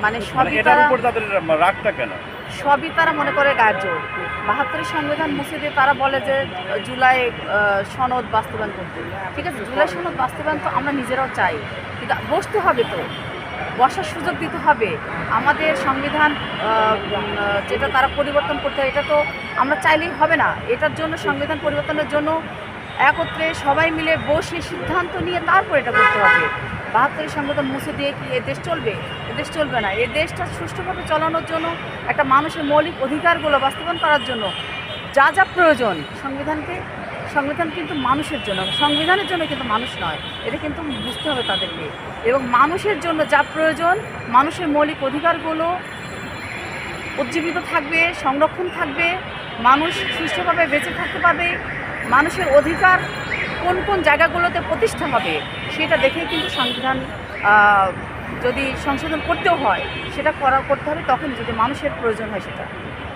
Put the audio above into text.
মানে সবই তারা রাগটা কেন? সবই তারা মনে করে গায়ের জোর। ৭২ সংবিধান মুছে দিয়ে তারা বলে যে জুলাই সনদ বাস্তবায়ন করতে। ঠিক আছে, জুলাই সনদ বাস্তবায়ন তো আমরা নিজেরাও চাই, কিন্তু বসতে হবে তো, বসার সুযোগ দিতে হবে। আমাদের সংবিধান যেটা তারা পরিবর্তন করতে হয়, এটা তো আমরা চাইলেই হবে না। এটার জন্য সংবিধান পরিবর্তনের জন্য একত্রে সবাই মিলে বসে সিদ্ধান্ত নিয়ে তারপর এটা করতে হবে। ৭২ সংবিধান মুছে দিয়ে কি এ দেশ চলবে? এ দেশ চলবে না। এ দেশটা সুষ্ঠুভাবে চালানোর জন্য, একটা মানুষের মৌলিক অধিকারগুলো বাস্তবায়ন করার জন্য যা যা প্রয়োজন, সংবিধান কিন্তু মানুষের জন্য, সংবিধানের জন্য কিন্তু মানুষ নয়। এটা কিন্তু বুঝতে হবে তাদেরকে। এবং মানুষের জন্য যা প্রয়োজন, মানুষের মৌলিক অধিকারগুলো উজ্জীবিত থাকবে, সংরক্ষণ থাকবে, মানুষ সুষ্ঠুভাবে বেঁচে থাকতে পারবে, মানুষের অধিকার কোন কোন জায়গাগুলোতে প্রতিষ্ঠা হবে সেটা দেখেই কিন্তু সংবিধান যদি সংশোধন করতেও হয় সেটা করতে হবে তখন, যদি মানুষের প্রয়োজন হয় সেটা।